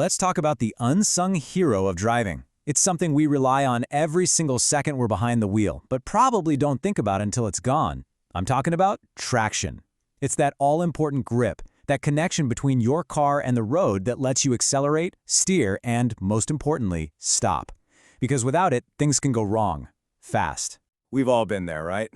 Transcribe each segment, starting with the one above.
let's talk about the unsung hero of driving. It's something we rely on every single second we're behind the wheel, but probably don't think about until it's gone. I'm talking about traction. It's that all-important grip, that connection between your car and the road that lets you accelerate, steer, and, most importantly, stop. Because without it, things can go wrong, fast. We've all been there, right?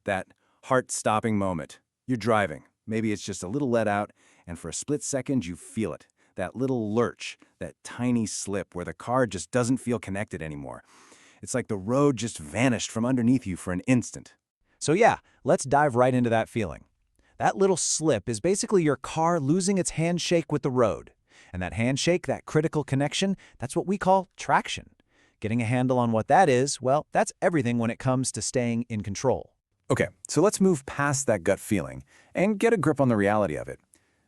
That heart-stopping moment. You're driving. Maybe it's just a little let out, and for a split second you feel it. That little lurch, that tiny slip where the car just doesn't feel connected anymore. It's like the road just vanished from underneath you for an instant. So yeah, let's dive right into that feeling. That little slip is basically your car losing its handshake with the road. And that handshake, that critical connection, that's what we call traction. Getting a handle on what that is, well, that's everything when it comes to staying in control. Okay, so let's move past that gut feeling and get a grip on the reality of it.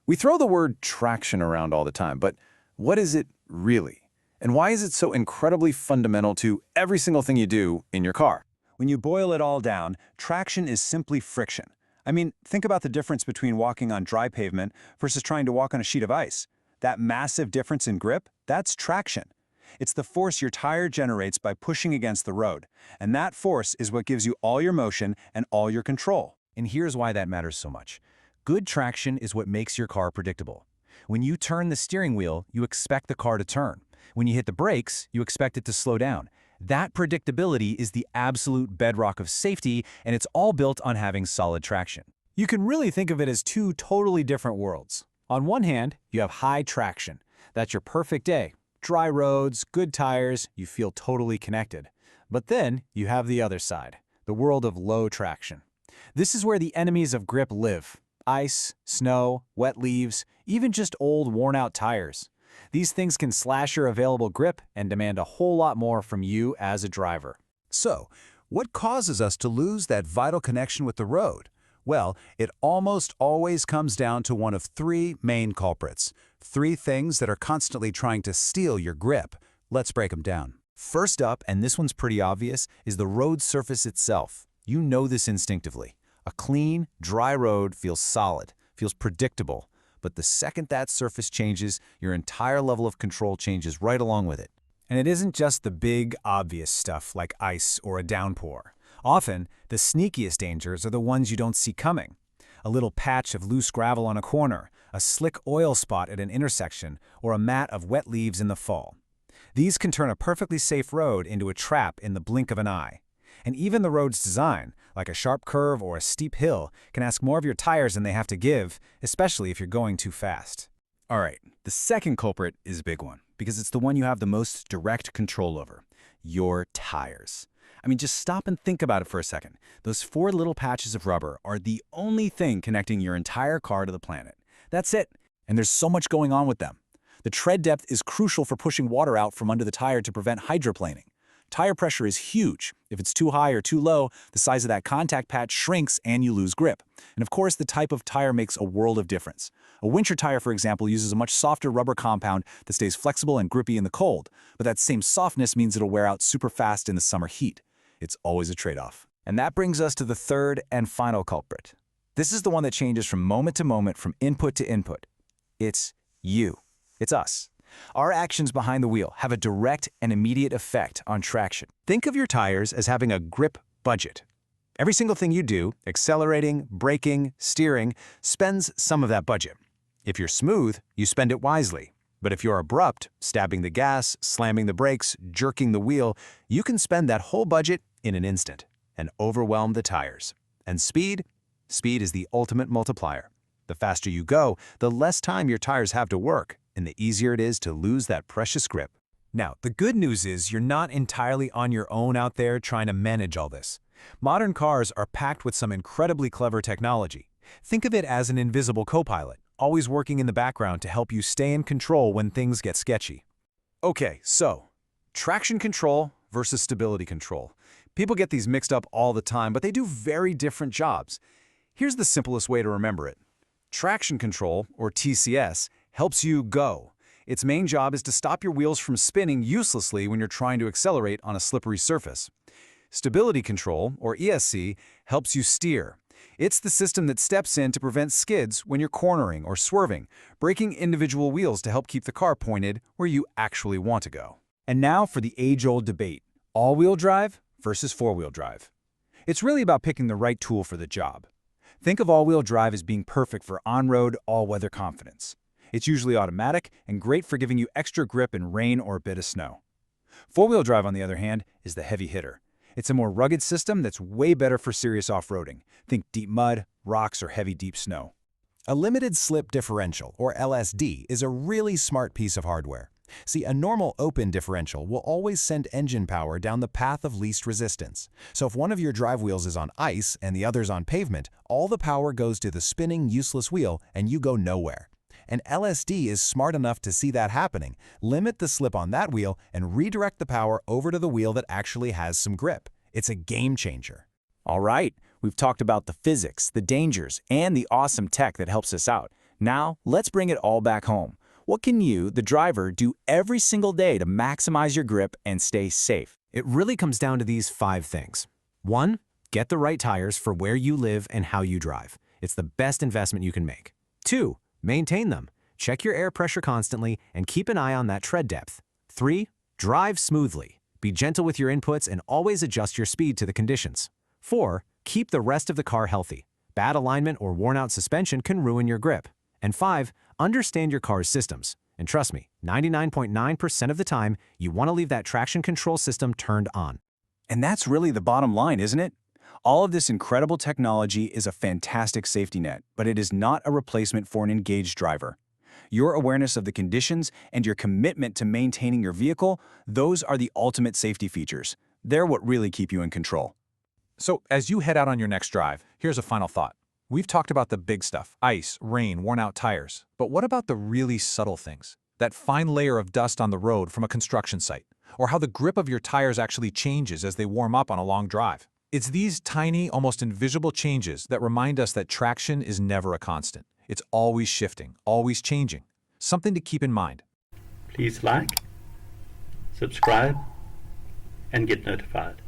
We throw the word traction around all the time, but what is it really? And why is it so incredibly fundamental to every single thing you do in your car? When you boil it all down, traction is simply friction. I mean, think about the difference between walking on dry pavement versus trying to walk on a sheet of ice. That massive difference in grip, that's traction. It's the force your tire generates by pushing against the road. And that force is what gives you all your motion and all your control. And here's why that matters so much. Good traction is what makes your car predictable. When you turn the steering wheel, you expect the car to turn. When you hit the brakes, you expect it to slow down. That predictability is the absolute bedrock of safety, and it's all built on having solid traction. You can really think of it as two totally different worlds. On one hand, you have high traction. That's your perfect day. Dry roads, good tires, you feel totally connected. But then you have the other side, the world of low traction. This is where the enemies of grip live. Ice, snow, wet leaves, even just old worn-out tires. These things can slash your available grip and demand a whole lot more from you as a driver. So, what causes us to lose that vital connection with the road? Well, it almost always comes down to one of three main culprits. Three things that are constantly trying to steal your grip. Let's break them down. First up, and this one's pretty obvious, is the road surface itself. You know this instinctively. A clean, dry road feels solid, feels predictable. But the second that surface changes, your entire level of control changes right along with it. And it isn't just the big, obvious stuff like ice or a downpour. Often, the sneakiest dangers are the ones you don't see coming. A little patch of loose gravel on a corner, a slick oil spot at an intersection, or a mat of wet leaves in the fall. These can turn a perfectly safe road into a trap in the blink of an eye. And even the road's design, like a sharp curve or a steep hill, can ask more of your tires than they have to give, especially if you're going too fast. All right, the second culprit is a big one, because it's the one you have the most direct control over. Your tires. I mean, just stop and think about it for a second. Those four little patches of rubber are the only thing connecting your entire car to the planet. That's it. And there's so much going on with them. The tread depth is crucial for pushing water out from under the tire to prevent hydroplaning. Tire pressure is huge. If it's too high or too low, the size of that contact patch shrinks and you lose grip. And of course, the type of tire makes a world of difference. A winter tire, for example, uses a much softer rubber compound that stays flexible and grippy in the cold, but that same softness means it'll wear out super fast in the summer heat. It's always a trade-off. And that brings us to the third and final culprit. This is the one that changes from moment to moment, from input to input. It's you. It's us. Our actions behind the wheel have a direct and immediate effect on traction. Think of your tires as having a grip budget. Every single thing you do, accelerating, braking, steering, spends some of that budget. If you're smooth, you spend it wisely. But if you're abrupt, stabbing the gas, slamming the brakes, jerking the wheel, you can spend that whole budget in an instant and overwhelm the tires. And speed? Speed is the ultimate multiplier. The faster you go, the less time your tires have to work, and the easier it is to lose that precious grip. Now, the good news is you're not entirely on your own out there trying to manage all this. Modern cars are packed with some incredibly clever technology. Think of it as an invisible co-pilot, always working in the background to help you stay in control when things get sketchy. Okay, so, traction control versus stability control. People get these mixed up all the time, but they do very different jobs. Here's the simplest way to remember it. Traction control, or TCS, helps you go. Its main job is to stop your wheels from spinning uselessly when you're trying to accelerate on a slippery surface. Stability control, or ESC, helps you steer. It's the system that steps in to prevent skids when you're cornering or swerving, breaking individual wheels to help keep the car pointed where you actually want to go. And now for the age-old debate, all-wheel drive versus four-wheel drive. It's really about picking the right tool for the job. Think of all-wheel drive as being perfect for on-road, all-weather confidence. It's usually automatic and great for giving you extra grip in rain or a bit of snow. Four-wheel drive, on the other hand, is the heavy hitter. It's a more rugged system that's way better for serious off-roading. Think deep mud, rocks, or heavy deep snow. A limited slip differential, or LSD, is a really smart piece of hardware. See, a normal open differential will always send engine power down the path of least resistance. So if one of your drive wheels is on ice and the other's on pavement, all the power goes to the spinning, useless wheel and you go nowhere. And LSD is smart enough to see that happening, limit the slip on that wheel, and redirect the power over to the wheel that actually has some grip. It's a game changer. All right, we've talked about the physics, the dangers, and the awesome tech that helps us out. Now, let's bring it all back home. What can you, the driver, do every single day to maximize your grip and stay safe? It really comes down to these 5 things. 1. Get the right tires for where you live and how you drive. It's the best investment you can make. 2. Maintain them. Check your air pressure constantly and keep an eye on that tread depth. 3. Drive smoothly. Be gentle with your inputs and always adjust your speed to the conditions. 4. Keep the rest of the car healthy. Bad alignment or worn-out suspension can ruin your grip. And 5. Understand your car's systems. And trust me, 99.9% of the time, you want to leave that traction control system turned on. And that's really the bottom line, isn't it? All of this incredible technology is a fantastic safety net, but it is not a replacement for an engaged driver. Your awareness of the conditions and your commitment to maintaining your vehicle, those are the ultimate safety features. They're what really keep you in control. So as you head out on your next drive, here's a final thought. We've talked about the big stuff, ice, rain, worn-out tires. But what about the really subtle things? That fine layer of dust on the road from a construction site, or how the grip of your tires actually changes as they warm up on a long drive. It's these tiny, almost invisible changes that remind us that traction is never a constant. It's always shifting, always changing. Something to keep in mind. Please like, subscribe, and get notified.